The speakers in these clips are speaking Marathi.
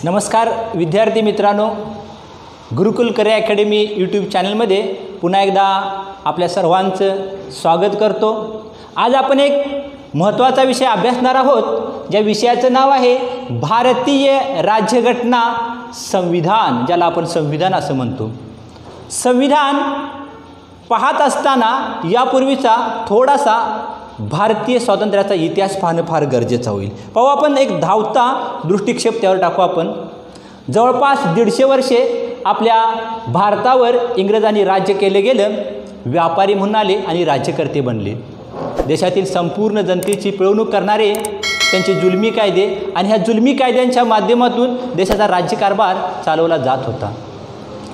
नमस्कार विद्यार्थी मित्रांनो, गुरुकुल करिअर अकॅडमी यूट्यूब चॅनलमध्ये पुन्हा एकदा आपल्या सर्वांचं स्वागत करतो। आज आपण एक महत्त्वाचा विषय अभ्यासणार आहोत, ज्या विषयाचं नाव आहे भारतीय राज्यघटना संविधान, ज्याला आपण संविधान असं म्हणतो। संविधान पाहत असताना यापूर्वीचा थोडासा भारतीय स्वातंत्र्याचा इतिहास पाहणं फार गरजेचं होईल। पाहू आपण एक धावता दृष्टिक्षेप त्यावर टाकू आपण। जवळपास 150 वर्षे आपल्या भारतावर इंग्रजांनी राज्य केले गेलं, व्यापारी म्हणून आले आणि राज्यकर्ते बनले। देशातील संपूर्ण जनतेची पिळवणूक करणारे त्यांचे जुलमी कायदे आणि ह्या जुलमी कायद्यांच्या माध्यमातून देशाचा राज्यकारभार चालवला जात होता।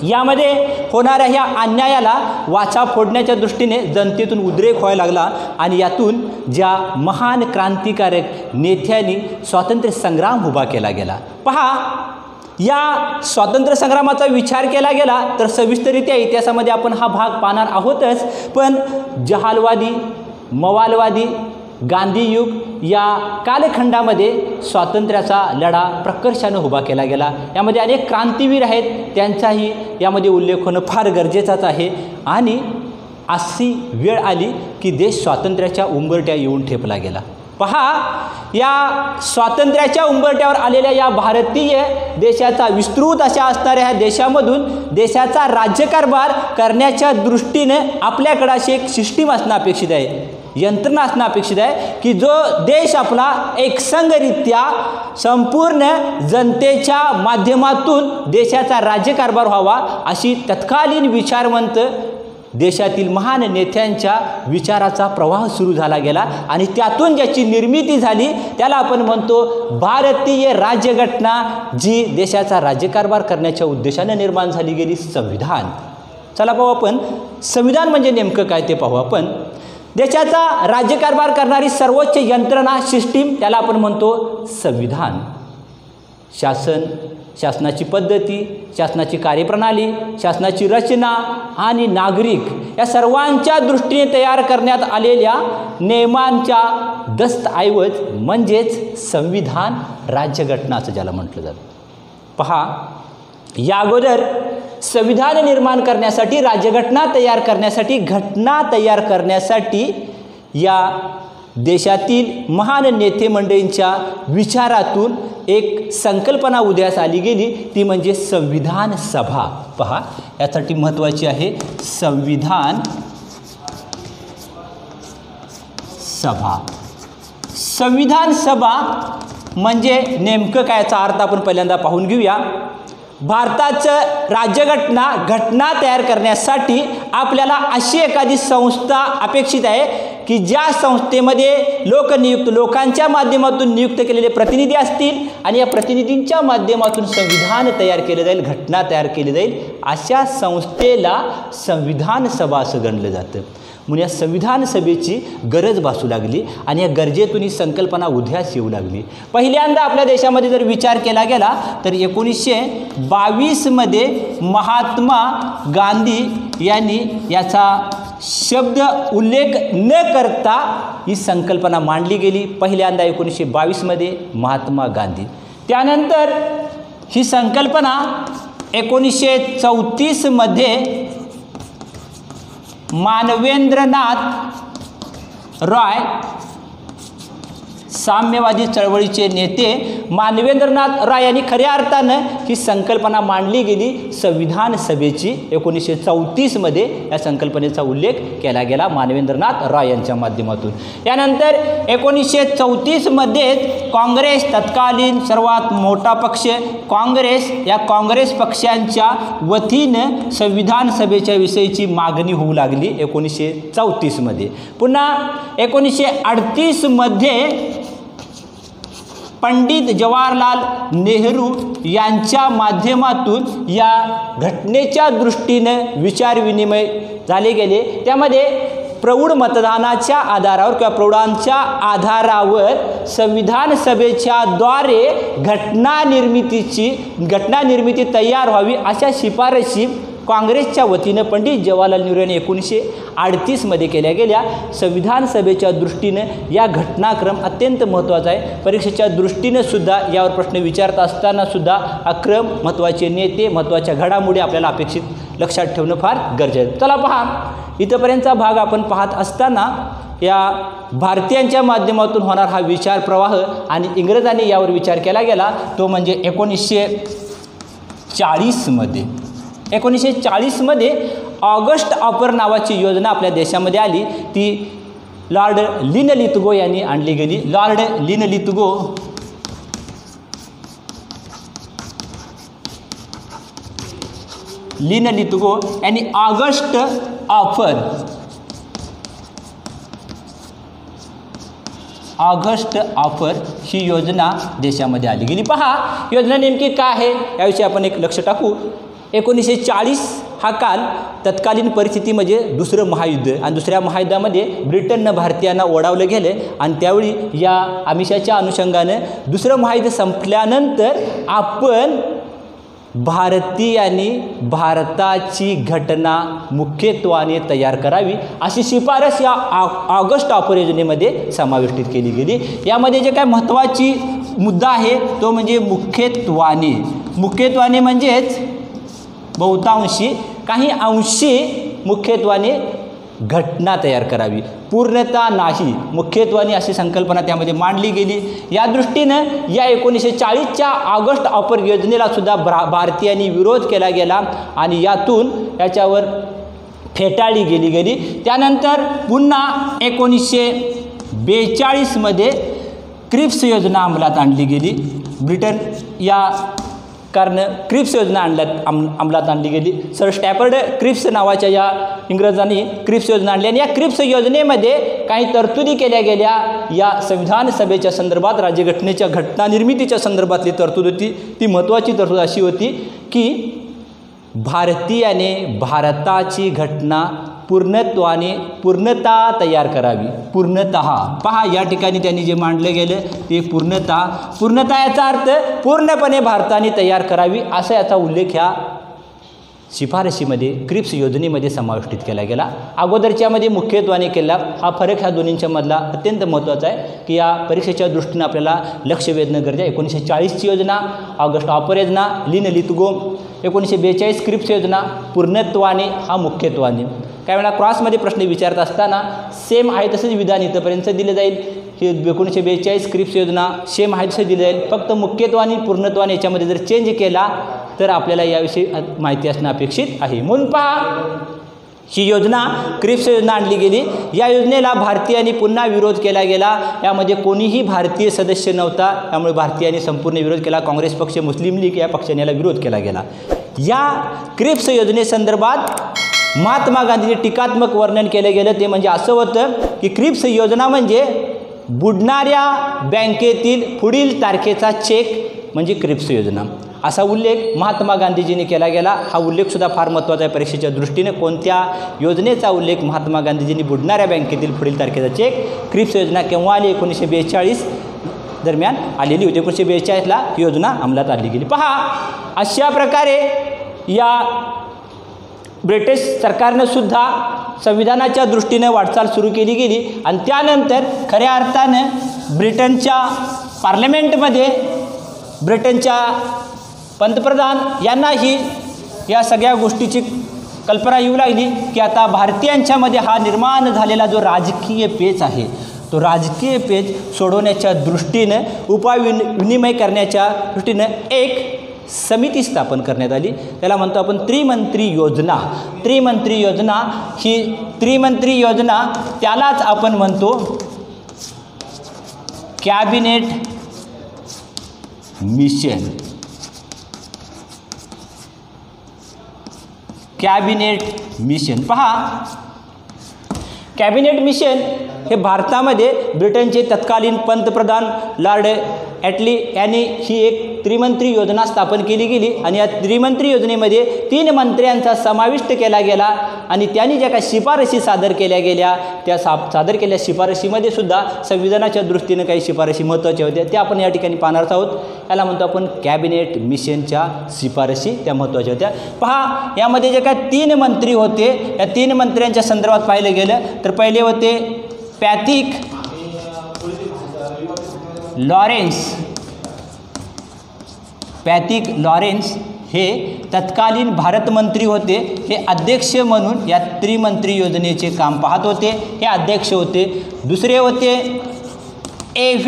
यामध्ये होणाऱ्या ह्या अन्यायाला वाचा फोडण्याच्या दृष्टीने जनतेतून उद्रेक व्हायला लागला आणि यातून ज्या महान क्रांतिकारक नेत्यांनी स्वातंत्र्य संग्राम उभा केला गेला। पहा, या स्वातंत्र्य संग्रामाचा विचार केला गेला तर सविस्तररित्या इतिहासामध्ये आपण हा भाग पाहणार आहोतच, पण जहालवादी, मवालवादी, गांधीयुग या कालखंडामध्ये स्वातंत्र्याचा लढा प्रकर्षाने उभा केला गेला। यामध्ये अनेक क्रांतिवीर आहेत, त्यांचाही यामध्ये उल्लेख होणं फार गरजेचंच आहे। आणि अशी वेळ आली की देश स्वातंत्र्याच्या उंबरठ्या येऊन ठेपला गेला। पहा, या स्वातंत्र्याच्या उंबरठ्यावर आलेल्या या भारतीय देशाचा विस्तृत अशा असणाऱ्या ह्या देशामधून देशाचा राज्यकारभार करण्याच्या दृष्टीने आपल्याकडे अशी एक सिस्टीम असणं अपेक्षित आहे, यंत्रणा असणं अपेक्षित आहे की जो देश आपला एकसंघरित्या संपूर्ण जनतेच्या माध्यमातून देशाचा राज्यकारभार व्हावा, अशी तत्कालीन विचारवंत देशातील महान नेत्यांच्या विचाराचा प्रवाह सुरू झाला गेला आणि त्यातून ज्याची निर्मिती झाली त्याला आपण म्हणतो भारतीय राज्यघटना, जी देशाचा राज्यकारभार करण्याच्या उद्देशाने निर्माण झाली गेली संविधान। चला पाहू आपण संविधान म्हणजे नेमकं काय ते पाहू आपण। देशाचा राज्यकारभार करणारी सर्वोच्च यंत्रणा, सिस्टीम, त्याला आपण म्हणतो संविधान। शासनाची पद्धती, शासनाची कार्यप्रणाली, शासनाची रचना आणि नागरिक या सर्वांच्या दृष्टीने तयार करण्यात आलेल्या नियमांच्या दस्तऐवज म्हणजेच संविधान, राज्यघटना असं ज्याला म्हटलं जातं। पहा, या अगोदर संविधान निर्माण करण्यासाठी, राज्यघटना तयार करण्यासाठी, घटना तयार करण्यासाठी या देशातील महान नेते मंडळींच्या विचारातून एक संकल्पना उदयास आली गेली, ती म्हणजे संविधान सभा। पहा, यासाठी महत्त्वाची आहे संविधान सभा। संविधान सभा म्हणजे नेमकं काय, याचा अर्थ आपण पहिल्यांदा पाहून घेऊया। भारताचं घटना तयार करण्यासाठी आपल्याला अशी एखादी संस्था अपेक्षित आहे की ज्या संस्थेमध्ये लोकांच्या माध्यमातून नियुक्त केलेले प्रतिनिधी असतील आणि या प्रतिनिधींच्या माध्यमातून संविधान तयार केलं जाईल, घटना तयार केली जाईल, अशा संस्थेला संविधान सभा असं गणलं जातं। म्हणून या संविधान सभेची गरज भासू लागली आणि या गरजेतून ही संकल्पना उदयास येऊ लागली। पहिल्यांदा आपल्या देशामध्ये जर विचार केला गेला तर 1922 मध्ये महात्मा गांधी यांनी याचा शब्द उल्लेख न करता ही संकल्पना मांडली गेली। पहिल्यांदा 1922 मध्ये महात्मा गांधी। त्यानंतर ही संकल्पना 1934 मध्ये मानवेंद्रनाथ रॉय, साम्यवादी चळवळीचे नेते मानवेंद्रनाथ रॉय यांनी खऱ्या अर्थानं ही संकल्पना मांडली गेली संविधान सभेची। 1934 मध्ये या संकल्पनेचा उल्लेख केला गेला मानवेंद्रनाथ रॉय यांच्या माध्यमातून। यानंतर 1934 मध्ये काँग्रेस, तत्कालीन सर्वात मोठा पक्ष काँग्रेस, या काँग्रेस पक्षांच्या वतीनं संविधान सभेच्या विषयीची मागणी होऊ लागली 1934 मध्ये। पुन्हा 1938 मध्ये पंडित जवाहरलाल नेहरू यांच्या माध्यमातून या घटनेच्या दृष्टीने विचारविनिमय झाले गेले। त्यामध्ये प्रौढ मतदानाच्या आधारावर किंवा प्रौढांच्या आधारावर संविधान सभेच्या द्वारे घटना निर्मिती तयार व्हावी अशा शिफारशी काँग्रेसच्या वतीनं पंडित जवाहरलाल नेहरू यांनी 1938मध्ये केल्या गेल्या. संविधान सभेच्या दृष्टीनं या घटनाक्रम अत्यंत महत्त्वाचा आहे. परीक्षेच्या दृष्टीनं सुद्धा यावर प्रश्न विचारत असताना सुद्धा हा क्रम, महत्त्वाचे नेते, महत्त्वाच्या घडामोडी आपल्याला अपेक्षित लक्षात ठेवणं फार गरजेचं आहे. चला पहा, इथंपर्यंतचा भाग आपण पाहत असताना या भारतीयांच्या माध्यमातून होणार हा विचार प्रवाह आणि इंग्रजांनी यावर विचार केला गेला तो म्हणजे 1940मध्ये. 1940मध्ये ऑगस्ट ऑफर नावाची योजना आपल्या देशामध्ये आली. ती लॉर्ड लिनलिथगो यांनी आणली गेली. लॉर्ड लिनलिथगो यांनी ऑगस्ट ऑफर ही योजना देशामध्ये आली गेली. पहा, योजना नेमकी काय आहे याविषयी आपण एक लक्ष टाकू. 1940 हा काल तत्कालीन परिस्थिती म्हणजे दुसरं महायुद्ध आणि दुसऱ्या महायुद्धामध्ये ब्रिटननं भारतीयांना ओढावलं गेलं आणि त्यावेळी या आमिषाच्या अनुषंगानं दुसरं महायुद्ध संपल्यानंतर आपण भारतीयांनी भारताची घटना मुख्यत्वाने तयार करावी अशी शिफारस या ऑगस्ट ऑफर योजनेमध्ये समाविष्टित केली गेली. यामध्ये जे काय महत्त्वाची मुद्दा आहे तो म्हणजे मुख्यत्वाने म्हणजेच बहुतांशी, काही अंशी मुख्यत्वाने घटना तयार करावी, पूर्णता नाही, मुख्यत्वाने अशी संकल्पना त्यामध्ये मांडली गेली. या दृष्टीनं या 1940च्या ऑगस्ट ऑफर योजनेला सुद्धा भारतीयांनी विरोध केला गेला आणि याच्यावर फेटाळली गेली. त्यानंतर पुन्हा 1942मध्ये क्रिप्स योजना अंमलात आणली गेली. ब्रिटन या कारण क्रिप्स योजना अंमलात आणली गेली. सर स्टॅफर्ड क्रिप्स नावाच्या या इंग्रजांनी क्रिप्स योजना आणली आणि या क्रिप्स योजनेमध्ये काही तरतुदी केल्या गेल्या. या संविधान सभेच्या संदर्भात, राज्यघटनेच्या घटना निर्मितीच्या संदर्भातली तरतूद होती. ती महत्त्वाची तरतूद अशी होती की भारतीयाने भारताची घटना पूर्णता तयार करावी. पूर्णतः पहा, या ठिकाणी त्यांनी जे मांडलं गेलं ते पूर्णता याचा अर्थ पूर्णपणे भारताने तयार करावी असा याचा उल्लेख ह्या शिफारशीमध्ये, क्रिप्स योजनेमध्ये समाविष्टित केला गेला. अगोदरच्यामध्ये मुख्यत्वाने केला. हा फरक ह्या दोन्हींच्या मधला अत्यंत महत्त्वाचा आहे की या परीक्षेच्या दृष्टीनं आपल्याला लक्ष वेधणं गरजेचं आहे. 1940ची योजना ऑगस्ट ऑफर योजना, लिनलिथगो. 1942 क्रिप्स योजना पूर्णत्वाने, हा मुख्यत्वाने. काही वेळा क्रॉसमध्ये प्रश्न विचारत असताना सेम आहे तसंच विधान इथंपर्यंत दिलं जाईल. हे 1942 क्रिप्स योजना सेम आहे तसं दिलं जाईल. फक्त मुख्यत्वाने पूर्णत्वाने याच्यामध्ये जर चेंज केला तर आपल्याला याविषयी माहिती असणं अपेक्षित आहे. म्हणून पहा, ही योजना क्रिप्स योजना आणली गेली. या योजनेला भारतीयांनी पुन्हा विरोध केला गेला. यामध्ये कोणीही भारतीय सदस्य नव्हता, त्यामुळे भारतीयांनी संपूर्ण विरोध केला. काँग्रेस पक्ष, मुस्लिम लीग या पक्षाने याला विरोध केला गेला. या क्रिप्स योजनेसंदर्भात महात्मा गांधींनी टीकात्मक वर्णन केलं गेलं. ते म्हणजे असं होतं की क्रिप्स योजना म्हणजे बुडणाऱ्या बँकेतील पुढील तारखेचा चेक म्हणजे क्रिप्स योजना, असा उल्लेख महात्मा गांधीजींनी केला गेला. हा उल्लेखसुद्धा फार महत्त्वाचा आहे परीक्षेच्या दृष्टीने. कोणत्या योजनेचा उल्लेख महात्मा गांधीजींनी बुडणाऱ्या बँकेतील पुढील तारखेचा चेक. क्रिप्स योजना केव्हा आली? 1942 दरम्यान आलेली होती. 1942ला ही योजना अंमलात आणली गेली. पहा, अशा प्रकारे या ब्रिटिश सरकारनं सुद्धा संविधानाच्या दृष्टीने वाटचाल सुरू केली गेली आणि त्यानंतर खऱ्या अर्थानं ब्रिटनच्या पार्लमेंटमध्ये ब्रिटनच्या पंतप्रधान यांनाही या सगळ्या गोष्टीची कल्पना येऊ लागली की आता भारतीयांच्यामध्ये हा निर्माण झालेला जो राजकीय पेच आहे तो राजकीय पेच सोडवण्याच्या दृष्टीनं, उपायविनिमय करण्याच्या दृष्टीनं एक समिती स्थापन करण्यात आली. त्याला म्हणतो आपण त्रिमंत्री योजना. त्रिमंत्री योजना ही त्रिमंत्री योजना त्यालाच आपण म्हणतो कॅबिनेट मिशन. कॅबिनेट मिशन पहा, कॅबिनेट मिशन हे भारतामध्ये ब्रिटनचे तत्कालीन पंतप्रधान लॉर्ड यांनी ही एक त्रिमंत्री योजना स्थापन केली गेली आणि या त्रिमंत्री योजनेमध्ये 3 मंत्र्यांचा समाविष्ट केला गेला आणि त्यांनी ज्या काही शिफारशी सादर केल्या गेल्या त्या सादर केलेल्या शिफारशीमध्ये सुद्धा संविधानाच्या दृष्टीने काही शिफारशी महत्त्वाच्या होत्या त्या आपण या ठिकाणी पाहणार आहोत. याला म्हणतो आपण कॅबिनेट मिशनच्या शिफारशी त्या महत्त्वाच्या होत्या. पहा यामध्ये जे काय 3 मंत्री होते या 3 मंत्र्यांच्या संदर्भात पाहिलं गेलं तर पहिले होते पॅथिक लॉरेन्स हे तत्कालीन भारत मंत्री होते. हे अध्यक्ष म्हणून या त्रिमंत्री योजनेचे काम पाहत होते. हे अध्यक्ष होते. दुसरे होते A.V.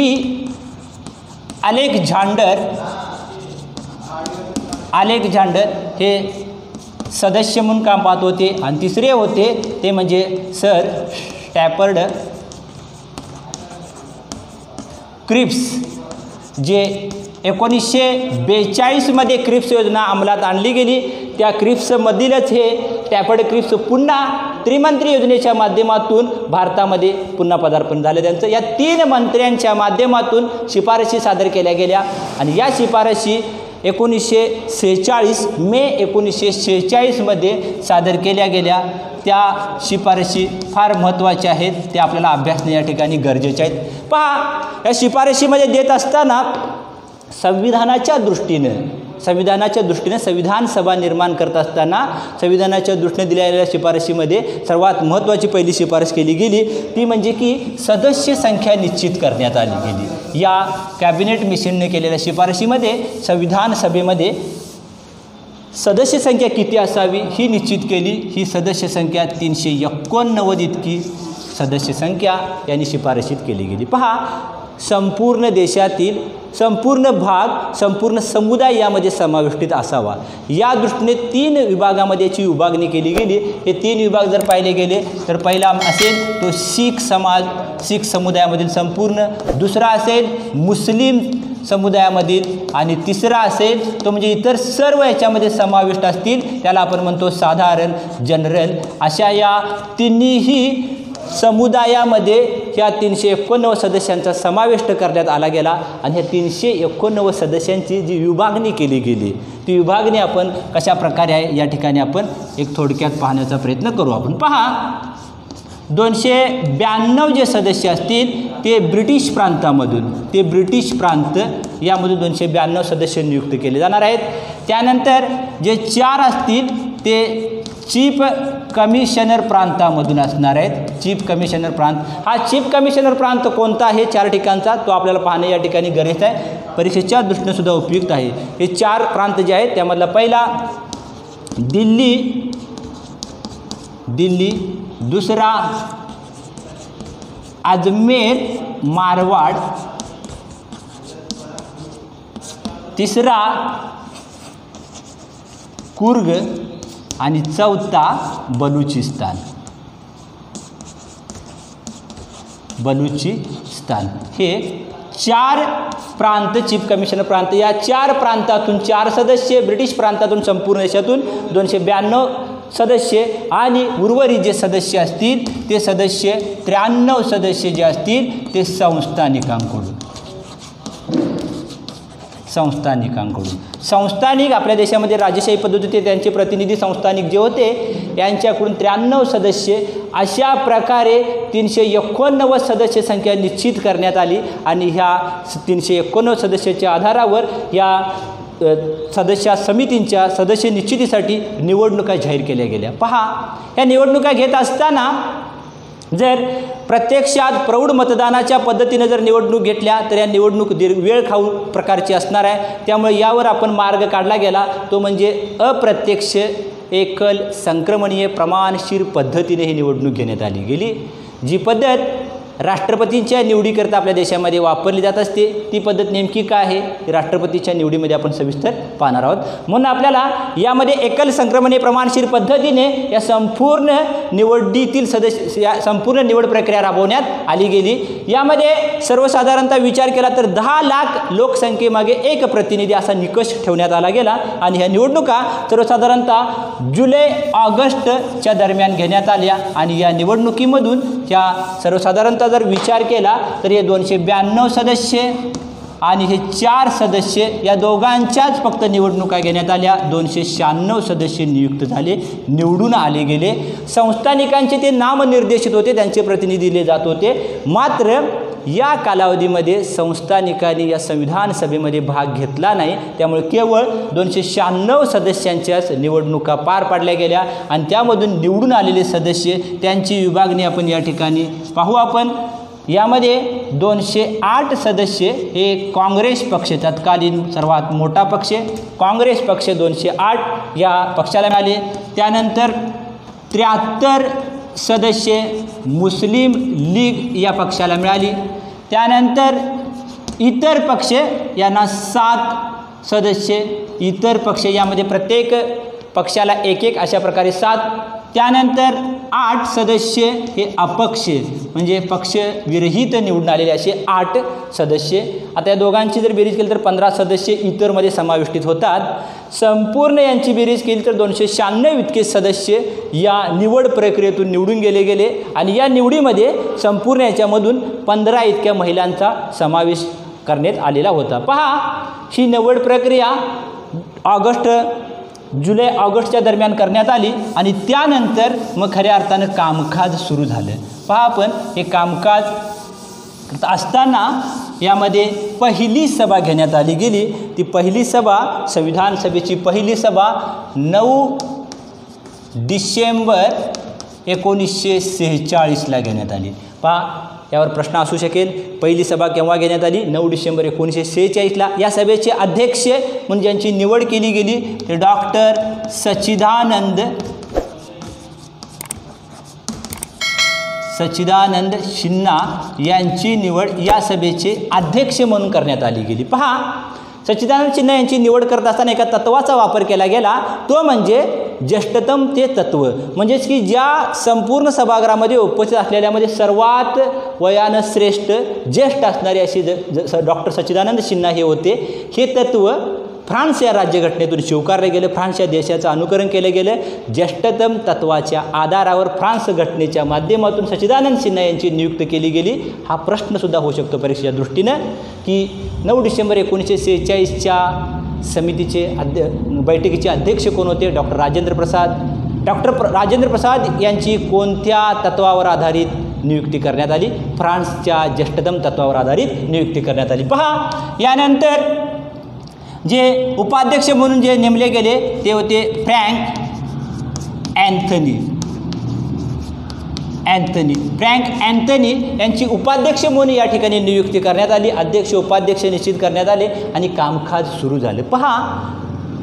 अलेक्झांडर हे सदस्य म्हणून काम पाहत होते. आणि तिसरे होते ते म्हणजे सर स्टॅफर्ड क्रिप्स जे 1942 मध्ये क्रिप्स योजना अंमलात आणली गेली. त्या क्रिप्समधीलच हे स्टॅफर्ड क्रिप्स पुन्हा त्रिमंत्री योजनेच्या माध्यमातून भारतामध्ये पुन्हा पदार्पण झालं त्यांचं. या 3 मंत्र्यांच्या माध्यमातून शिफारशी सादर केल्या गेल्या आणि या शिफारशी 1946 मे 1946 मध्ये सादर केल्या गेल्या. त्या शिफारशी फार महत्त्वाच्या आहेत. त्या आपल्याला अभ्यासणे या ठिकाणी गरजेचे आहेत. पहा या शिफारशीमध्ये देत असताना संविधानाच्या दृष्टीने संविधान सभा निर्माण करत असताना संविधानाच्या दृष्टीने दिलेल्या शिफारशीमध्ये सर्वात महत्त्वाची पहिली शिफारस केली गेली ती म्हणजे की सदस्य संख्या निश्चित करण्यात आली गेली. या कॅबिनेट मिशनने केलेल्या शिफारशीमध्ये संविधान सभेमध्ये सदस्य संख्या किती असावी ही निश्चित केली. ही सदस्य संख्या 389 इतकी सदस्य संख्या यांनी शिफारशीत केली गेली. पहा संपूर्ण देशातील संपूर्ण भाग संपूर्ण समुदाय यामध्ये समाविष्टित असावा या दृष्टीने 3 विभागामध्ये याची विभागणी केली गेली. हे 3 विभाग जर पाहिले गेले तर पहिला असेल तो शीख समुदायामधील संपूर्ण, दुसरा असेल मुस्लिम समुदायामधील आणि तिसरा असेल तो म्हणजे इतर सर्व याच्यामध्ये समाविष्ट असतील त्याला आपण म्हणतो साधारण जनरल. अशा या तिन्ही समुदायामध्ये ह्या 389 सदस्यांचा समावेश करण्यात आला गेला आणि ह्या 389 सदस्यांची जी विभागणी केली गेली ती विभागणी आपण कशा प्रकारे आहे या ठिकाणी आपण एक थोडक्यात पाहण्याचा प्रयत्न करू. आपण पहा 292 जे सदस्य असतील ते ब्रिटिश प्रांत यामधून 292 सदस्य नियुक्त केले जाणार आहेत. त्यानंतर जे 4 असतील ते चीफ कमिशनर प्रांतामधून असणार आहेत. चीफ कमिशनर प्रांत हा चीफ कमिशनर प्रांत कोणता आहे 4 ठिकाणचा तो आपल्याला पाहणे या ठिकाणी गरजेचं आहे. परीक्षेच्या दृष्टीने सुद्धा उपयुक्त आहे. हे 4 प्रांत जे आहेत त्यामधला पहिला दिल्ली, दुसरा अजमेर मारवाड, तिसरा कुर्ग आणि चौथा बलुचिस्तान. हे 4 प्रांत चीफ कमिशनर प्रांत. या 4 प्रांतातून 4 सदस्य ब्रिटिश प्रांतातून संपूर्ण देशातून 292 सदस्य आणि उर्वरित जे सदस्य असतील ते सदस्य 93 सदस्य जे असतील ते संस्थानिक आपल्या देशामध्ये राजेशाही पद्धती होते त्यांचे प्रतिनिधी संस्थानिक जे होते यांच्याकडून 93 सदस्य अशा प्रकारे 389 सदस्य संख्या निश्चित करण्यात आली आणि ह्या 389 सदस्याच्या आधारावर या सदस्य समितींच्या सदस्य निश्चितीसाठी निवडणुका जाहीर केल्या गेल्या. पहा या निवडणुका घेत असताना जर प्रत्यक्षात प्रौढ मतदानाच्या पद्धतीने जर निवडणूक घेतल्या तर या निवडणूक वेळ खाऊ प्रकारची असणार आहे. त्यामुळे यावर आपण मार्ग काढला गेला तो म्हणजे अप्रत्यक्ष एकल संक्रमणीय प्रमाणशीर पद्धतीने ही निवडणूक घेण्यात आली गेली. जी पद्धत राष्ट्रपतींच्या निवडीकरता आपल्या देशामध्ये वापरली जात असते ती पद्धत नेमकी काय आहे राष्ट्रपतीच्या निवडीमध्ये आपण सविस्तर पाहणार आहोत. म्हणून आपल्याला यामध्ये एकल संक्रमणीय प्रमाणशीर पद्धतीने या संपूर्ण निवडीतील सदस्य या संपूर्ण निवड प्रक्रिया राबवण्यात आली गेली. यामध्ये सर्वसाधारणतः विचार केला तर 10 लाख लोकसंख्येमागे एक प्रतिनिधी असा निकष ठेवण्यात आला गेला आणि ह्या निवडणुका सर्वसाधारणतः जुलै-ऑगस्टच्या दरम्यान घेण्यात आल्या आणि या निवडणुकीमधून ह्या सर्वसाधारणतः जर विचार केला तर हे 292 सदस्य आणि हे 4 सदस्य या दोघांच्याच फक्त निवडणुका घेण्यात आल्या. 296 सदस्य नियुक्त झाले, निवडून आले गेले. संस्थानिकांचे ते नामनिर्देशित होते, त्यांचे प्रतिनिधी दिले जात होते. मात्र या कालावधीमध्ये संस्थानिकांनी या संविधान सभेमध्ये भाग घेतला नाही. त्यामुळे केवळ 296 सदस्यांच्याच निवडणुका पार पाडल्या गेल्या आणि त्यामधून निवडून आलेले सदस्य त्यांची विभागणी आपण या ठिकाणी पाहू. आपण यामध्ये 208 सदस्य हे काँग्रेस पक्ष, तत्कालीन सर्वात मोठा पक्ष काँग्रेस पक्ष 208 या पक्षाला मिळाले. त्यानंतर 73 सदस्य मुस्लिम लीग या पक्षाला मिळाली. त्यानंतर इतर पक्ष यांना 7 सदस्य इतर पक्ष, यामध्ये प्रत्येक पक्षाला एक अशा प्रकारे 7. त्यानंतर 8 सदस्य हे अपक्ष म्हणजे पक्षविरहित निवडून आलेले असे 8 सदस्य. आता या दोघांची जर बेरीज केली तर 15 सदस्य इतरमध्ये समाविष्टीत होतात. संपूर्ण यांची बेरीज केली तर 296 इतके सदस्य या निवड प्रक्रियेतून निवडून गेले आणि या निवडीमध्ये संपूर्ण याच्यामधून 15 इतक्या महिलांचा समावेश करण्यात आलेला होता. पहा, ही निवड प्रक्रिया जुलै ऑगस्टच्या दरम्यान करण्यात आली आणि त्यानंतर मग खऱ्या अर्थानं कामकाज सुरू झालं. पहा, आपण हे कामकाज असताना यामध्ये पहिली सभा घेण्यात आली गेली. ती पहिली सभा, संविधान सभेची पहिली सभा 9 डिसेंबर 1946ला घेण्यात आली. पहा, यावर प्रश्न असू शकेल, पहिली सभा केव्हा घेण्यात आली? 9 डिसेंबर 1946ला. या सभेचे अध्यक्ष म्हणून ज्यांची निवड केली गेली ते डॉक्टर सच्चिदानंद सिन्हा यांची निवड या सभेचे अध्यक्ष म्हणून करण्यात आली गेली. पहा, सच्चिदानंद सिन्हा यांची निवड करत असताना एका तत्वाचा वापर केला गेला, तो म्हणजे ज्येष्ठतम ते तत्व. म्हणजेच की ज्या संपूर्ण सभागृहामध्ये उपस्थित असलेल्यामध्ये सर्वात वयानं श्रेष्ठ ज्येष्ठ असणारे असे डॉक्टर सच्चिदानंद सिन्हा हे होते. हे तत्व फ्रान्स या राज्यघटनेतून स्वीकारले गेले. फ्रान्स या देशाचं अनुकरण केलं गेलं. ज्येष्ठतम तत्वाच्या आधारावर फ्रान्स घटनेच्या माध्यमातून सच्चिदानंद सिन्हा यांची नियुक्ती केली गेली. हा प्रश्नसुद्धा होऊ शकतो परीक्षेच्या दृष्टीनं की 9 डिसेंबर 1946च्या समितीचे बैठकीचे अध्यक्ष कोण होते? डॉक्टर राजेंद्र प्रसाद यांची कोणत्या तत्वावर आधारित नियुक्ती करण्यात आली? फ्रान्सच्या ज्येष्ठतम तत्वावर आधारित नियुक्ती करण्यात आली. पहा, यानंतर जे उपाध्यक्ष म्हणून जे नेमले गेले ते होते फ्रँक अँथनी यांची उपाध्यक्ष म्हणून या ठिकाणी नियुक्ती करण्यात आली. अध्यक्ष उपाध्यक्ष निश्चित करण्यात आले आणि कामकाज सुरू झाले. पहा,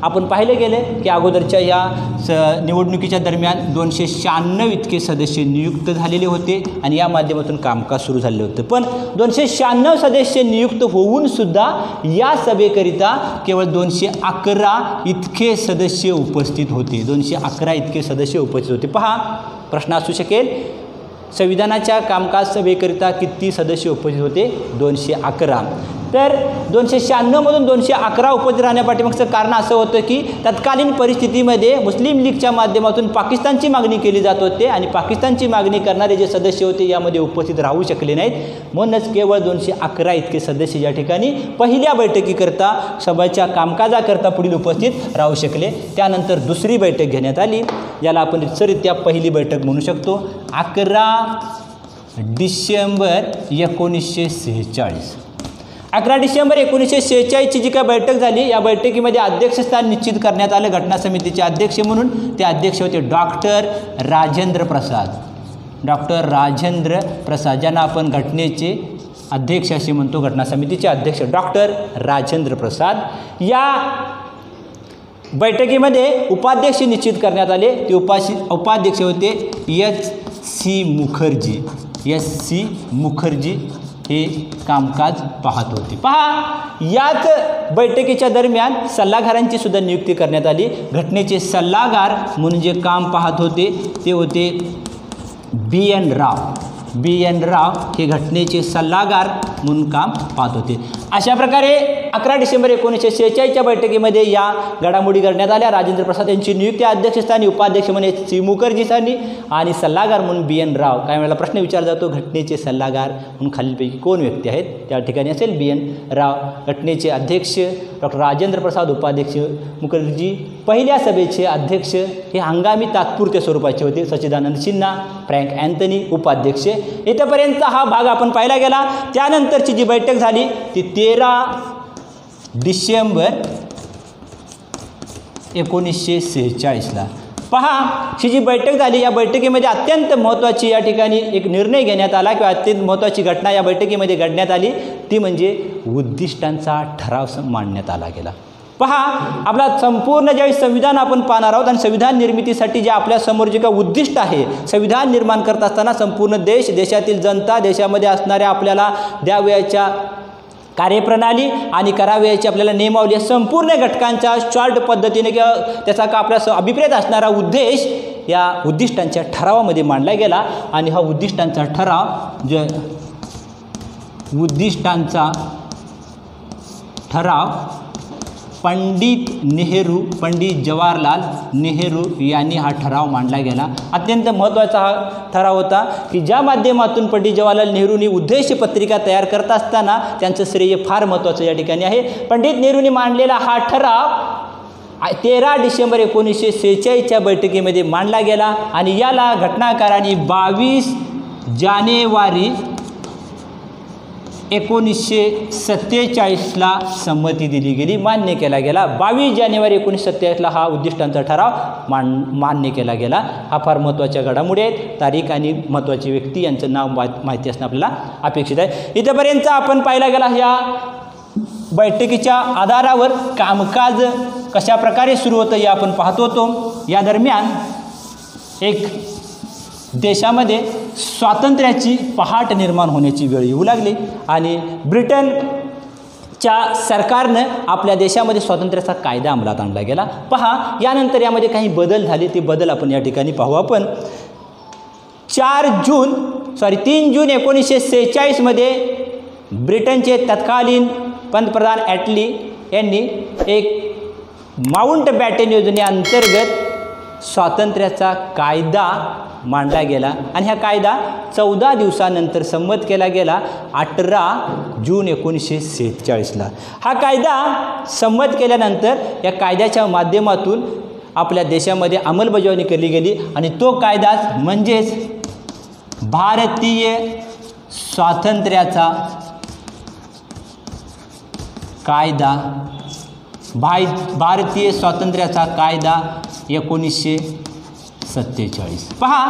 आपण पाहिलं गेलं की अगोदरच्या या निवडणुकीच्या दरम्यान 296 इतके सदस्य नियुक्त झालेले होते आणि या माध्यमातून कामकाज सुरू झाले होते. पण 296 सदस्य नियुक्त होऊनसुद्धा या सभेकरिता केवळ 211 इतके सदस्य उपस्थित होते. 211 इतके सदस्य उपस्थित होते. पहा, प्रश्न असू शकेल, संविधानाच्या कामकाज सभेकरिता किती सदस्य उपस्थित होते? 211. तर 296मधून 211 उपस्थित राहण्यापाठीमागचं कारण असं होतं की तत्कालीन परिस्थितीमध्ये मुस्लिम लीगच्या माध्यमातून पाकिस्तानची मागणी केली जात होते आणि पाकिस्तानची मागणी करणारे जे सदस्य होते यामध्ये उपस्थित राहू शकले नाहीत. म्हणूनच केवळ 211 इतके सदस्य या ठिकाणी पहिल्या बैठकीकरता सभेच्या कामकाजाकरता पुढील उपस्थित राहू शकले. त्यानंतर दुसरी बैठक घेण्यात आली, याला आपण रितसररित्या पहिली बैठक म्हणू शकतो. 11 डिसेंबर 1946. 11 डिसेंबर 1946ची जी काय बैठक झाली, या बैठकीमध्ये अध्यक्षस्थान निश्चित करण्यात आलं. घटना समितीचे अध्यक्ष म्हणून ते अध्यक्ष होते डॉक्टर राजेंद्र प्रसाद, ज्यांना आपण घटनेचे अध्यक्ष असे म्हणतो, घटना समितीचे अध्यक्ष डॉक्टर राजेंद्र प्रसाद. या बैठकीमध्ये उपाध्यक्ष निश्चित करण्यात आले. ते उपाध्यक्ष होते एच.सी. मुखर्जी हे कामकाज पाहत होते. पहा, याच बैठकीच्या दरम्यान सल्लागारांची सुद्धा नियुक्ती करण्यात आली. घटनेचे सल्लागार म्हणून जे काम पाहत होते ते होते B.N. राव. BN राव हे घटनेचे सल्लागार म्हणून काम पाहत होते। अशा प्रकारे 11 डिसेंबर 1946च्या बैठकीमध्ये या घडामोडी करण्यात आल्या। राजेंद्र प्रसाद यांची नियुक्ती अध्यक्षस्थानी, उपाध्यक्ष म्हणून सी मुखर्जींनी आणि सल्लागार म्हणून BN राव। काही वेळेला प्रश्न विचारला जातो घटनेचे सल्लागार म्हणून खालीलपैकी कोण व्यक्ती आहेत, त्या ठिकाणी असेल BN राव। घटनेचे अध्यक्ष डॉक्टर राजेंद्र प्रसाद, उपाध्यक्ष मुखर्जी। पहिल्या सभेचे अध्यक्ष हे हंगामी तात्पुरत्या स्वरूपाचे होते, सच्चिदानंद सिन्हा, फ्रँक अँथनी उपाध्यक्ष। इथपर्यंत हा भाग आपण पाहिला गेला। त्यानंतरची जी बैठक झाली ती 13 डिसेंबर 1946ला। पहा, ही जी बैठक झाली या बैठकीमध्ये अत्यंत महत्त्वाची या ठिकाणी एक निर्णय घेण्यात आला किंवा अत्यंत महत्त्वाची घटना या बैठकीमध्ये घडण्यात आली, ती म्हणजे उद्दिष्टांचा ठराव मांडण्यात आला गेला। पहा, आपला संपूर्ण ज्यावेळी संविधान आपण पाहणार आहोत आणि संविधान निर्मितीसाठी जे आपल्यासमोर जे काही उद्दिष्ट आहे, संविधान निर्माण करत असताना संपूर्ण देश, देशातील जनता, देशामध्ये असणाऱ्या आपल्याला द्यावयाच्या कार्यप्रणाली आणि करावयाची आपल्याला नियमावली, संपूर्ण घटकांच्या शॉर्ट पद्धतीने किंवा त्याचा का आपल्या अभिप्रेत असणारा उद्देश या उद्दिष्टांच्या ठरावामध्ये मांडला गेला। आणि हा उद्दिष्टांचा ठराव पंडित जवाहरलाल नेहरू यांनी हा ठराव मांडला गेला। अत्यंत महत्त्वाचा हा ठराव होता की ज्या माध्यमातून पंडित जवाहरलाल नेहरूंनी उद्देश पत्रिका तयार करत असताना त्यांचं श्रेय फार महत्त्वाचं या ठिकाणी आहे। पंडित नेहरूंनी मांडलेला हा ठराव 13 डिसेंबर 1946च्या बैठकीमध्ये मांडला गेला आणि याला घटनाकारांनी 22 जानेवारी 1947ला संमती दिली गेली, मान्य केला गेला। 22 जानेवारी 1947ला हा उद्दिष्टांचा ठराव मान्य केला गेला। हा फार महत्त्वाच्या घडामोडी आहेत, तारीख आणि महत्त्वाची व्यक्ती यांचं नाव माहिती असणं आपल्याला अपेक्षित आहे। इथपर्यंत आपण पाहिला गेला या बैठकीच्या आधारावर कामकाज कशा प्रकारे सुरू होतं हे आपण पाहत होतो। या दरम्यान एक देशामध्ये स्वातंत्र्याची पहाट निर्माण होण्याची वेळ येऊ लागली आणि ब्रिटनच्या सरकारनं आपल्या देशामध्ये स्वातंत्र्याचा कायदा अंमलात आणला गेला। पहा, यानंतर यामध्ये काही बदल झाले, ते बदल आपण या ठिकाणी पाहू। आपण 3 जून 1946मध्ये ब्रिटनचे तत्कालीन पंतप्रधान ॲटली यांनी एक माउंट बॅटन योजनेअंतर्गत स्वातंत्र्याचा कायदा मांडला गेला आणि हा कायदा 14 दिवसानंतर संमत केला गेला 18 जून 1946ला। हा कायदा संमत केल्यानंतर या कायद्याच्या माध्यमातून आपल्या देशामध्ये अंमलबजावणी केली गेली आणि तो कायदा म्हणजेच भारतीय स्वातंत्र्याचा कायदा, भारतीय स्वातंत्र्याचा कायदा 1947। पहा,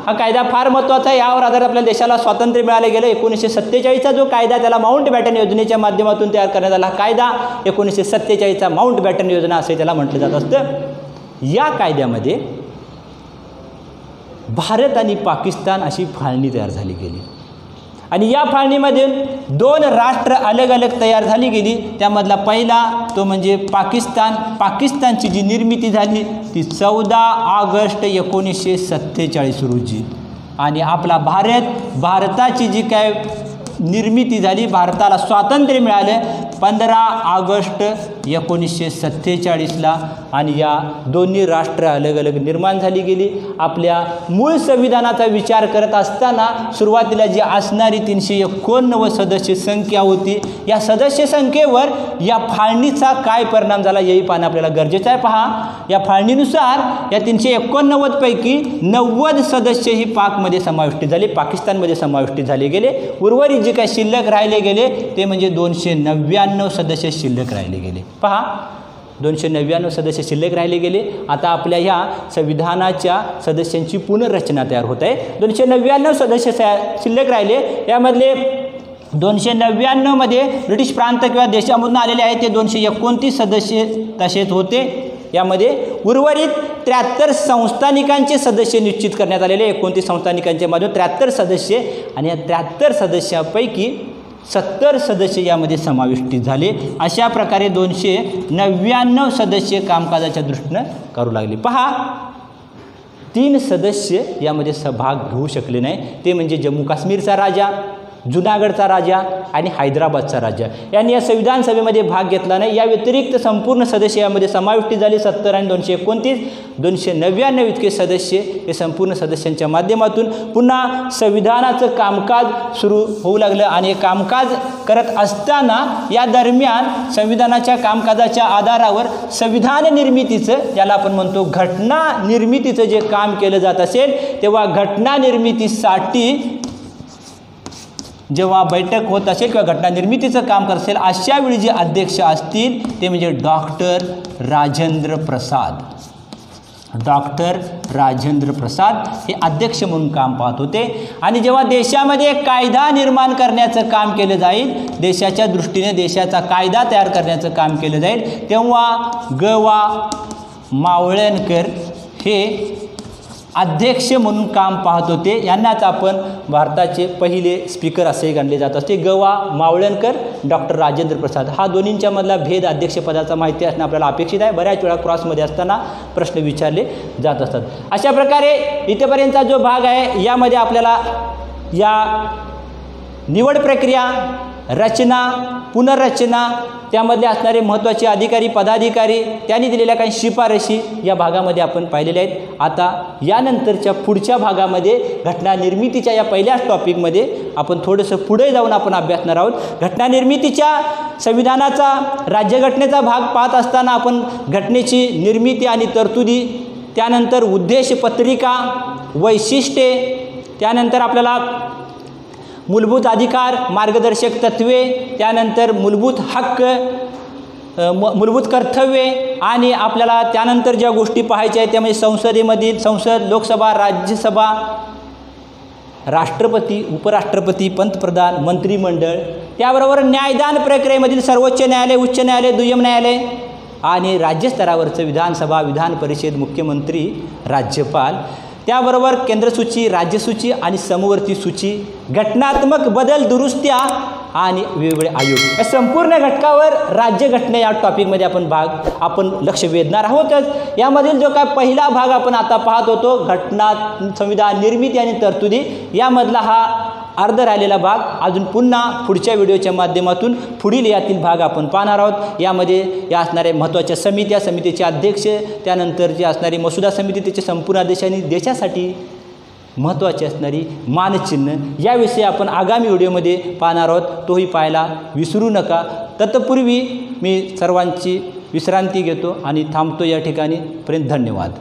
हा कायदा फार महत्त्वाचा आहे। यावर आधारित आपल्या देशाला स्वातंत्र्य मिळाले गेले। 1947चा जो कायदा त्याला माउंट बॅटन योजनेच्या माध्यमातून तयार करण्यात आला कायदा 1947चा माउंट बॅटन योजना असे त्याला म्हटलं जात असतं। या कायद्यामध्ये भारत आणि पाकिस्तान अशी फाळणी तयार झाली गेली आणि या फाळणीमध्ये 2 राष्ट्र अलग अलग तयार झाली गेली। त्यामधला पहिला तो म्हणजे पाकिस्तानची जी निर्मिती झाली ती 14 ऑगस्ट 1947 रोजी आणि आपला भारताची जी काय निर्मिती झाली, भारताला स्वातंत्र्य मिळालं 15 ऑगस्ट 1947ला आणि या दोन्ही राष्ट्र अलग अलग निर्माण झाली गेली। आपल्या मूळ संविधानाचा विचार करत असताना सुरुवातीला जी असणारी 389 सदस्य संख्या होती, या सदस्य संख्येवर या फाळणीचा काय परिणाम झाला हेही पाहणं आपल्याला गरजेचं आहे। पहा, या फाळणीनुसार या 389 पैकी 90 सदस्य ही पाकमध्ये समाविष्ट झाले, पाकिस्तानमध्ये समाविष्ट झाले गेले। उर्वरित जे काही शिल्लक राहिले गेले ते म्हणजे 299 सदस्य शिल्लक राहिले गेले। पहा, 299 सदस्य शिल्लक राहिले गेले। आता आपल्या ह्या संविधानाच्या सदस्यांची पुनर्रचना तयार होत आहे। 299 सदस्य शिल्लक राहिले, यामधले 299 मध्ये ब्रिटिश प्रांत किंवा देशामधून आलेले आहेत ते 229 सदस्य तसेच होते। यामध्ये उर्वरित 73 संस्थानिकांचे सदस्य निश्चित करण्यात आलेले, 29 संस्थानिकांच्या मध्ये 73 सदस्य आणि या 73 सदस्यापैकी 70 सदस्य यामध्ये समाविष्ट झाले। अशा प्रकारे 299 सदस्य कामकाजाच्या दृष्टीनं करू लागले। पहा, 3 सदस्य यामध्ये सहभाग घेऊ शकले नाही, ते म्हणजे जम्मू काश्मीरचा राजा, जुनागडचा राजा आणि हैदराबादचा राजा यांनी या संविधान सभेमध्ये भाग घेतला नाही. या व्यतिरिक्त संपूर्ण सदस्य यामध्ये समाविष्ट झाले. 70 आणि 229 299 इतके सदस्य हे संपूर्ण सदस्यांच्या माध्यमातून पुन्हा संविधानाचं कामकाज सुरू होऊ लागलं. आणि हे कामकाज करत असताना या दरम्यान संविधानाच्या कामकाजाच्या आधारावर संविधान निर्मितीचं, ज्याला आपण म्हणतो घटना निर्मितीचं जे काम केलं जात असेल, तेव्हा घटना निर्मितीसाठी जेव्हा बैठक होत असेल किंवा घटना निर्मितीचं काम करत असेल, अशा वेळी जे अध्यक्ष असतील ते म्हणजे डॉक्टर राजेंद्र प्रसाद. डॉक्टर राजेंद्र प्रसाद हे अध्यक्ष म्हणून काम पाहत होते. आणि जेव्हा देशामध्ये कायदा निर्माण करण्याचं काम केलं जाईल, देशाच्या दृष्टीने देशाचा कायदा तयार करण्याचं काम केलं जाईल, तेव्हा ग.वा. मावळणकर हे अध्यक्ष म्हणून काम पाहत होते. यांनाच आपण भारताचे पहिले स्पीकर असे गणले जात असते. ग.वा. मावळणकर, डॉक्टर राजेंद्र प्रसाद, हा दोन्हींच्या मधला भेद अध्यक्षपदाचा माहिती असणं आपल्याला अपेक्षित आहे. बऱ्याच वेळा क्रॉसमध्ये असताना प्रश्न विचारले जात असतात. अशा प्रकारे इथेपर्यंतचा जो भाग आहे यामध्ये आपल्याला या निवड प्रक्रिया, रचना, पुनर्रचना, त्यामधले असणारे महत्त्वाचे अधिकारी, पदाधिकारी, त्यांनी दिलेल्या काही शिफारशी या भागामध्ये आपण पाहिलेल्या आहेत. आता यानंतरच्या पुढच्या भागामध्ये घटना निर्मितीच्या या पहिल्याच टॉपिकमध्ये आपण थोडंसं पुढे जाऊन आपण अभ्यासणार आहोत. घटना निर्मितीच्या संविधानाचा राज्यघटनेचा भाग पाहत असताना आपण घटनेची निर्मिती आणि तरतुदी, त्यानंतर उद्देशपत्रिका, वैशिष्ट्ये, त्यानंतर आपल्याला मूलभूत अधिकार, मार्गदर्शक तत्त्वे, त्यानंतर मूलभूत हक्क, मूलभूत कर्तव्ये, आणि आपल्याला त्यानंतर ज्या गोष्टी पाहायच्या आहेत त्यामध्ये संसदेमधील संसद, लोकसभा, राज्यसभा, राष्ट्रपती, उपराष्ट्रपती, पंतप्रधान, मंत्रिमंडळ, त्याबरोबर न्यायदान प्रक्रियेमधील सर्वोच्च न्यायालय, उच्च न्यायालय, दुय्यम न्यायालय, आणि राज्यस्तरावरचं विधानसभा, विधान परिषद, मुख्यमंत्री, राज्यपाल, त्याबरोबर केंद्रसूची, राज्यसूची आणि समवर्ती सूची, घटनात्मक बदल, दुरुस्त्या आणि वेगवेगळे आयोग, या संपूर्ण घटकावर राज्यघटना या टॉपिकमध्ये आपण लक्ष वेधणार आहोतच. यामधील जो काय पहिला भाग आपण आता पाहत होतो, घटना संविधान निर्मिती आणि तरतुदी, यामधला हा अर्ध राहिलेला भाग अजून पुन्हा पुढच्या व्हिडिओच्या माध्यमातून पुढील यातील भाग आपण पाहणार आहोत. यामध्ये या असणाऱ्या महत्त्वाच्या समित्या, समितीचे अध्यक्ष, त्यानंतर जी असणारी मसुदा समिती, त्याचे संपूर्ण आदेश आणि देशासाठी महत्त्वाची असणारी मानचिन्ह, याविषयी आपण आगामी व्हिडिओमध्ये पाहणार आहोत. तोही पाहायला विसरू नका. तत्पूर्वी मी सर्वांची विश्रांती घेतो आणि थांबतो या ठिकाणी. पर्यंत धन्यवाद.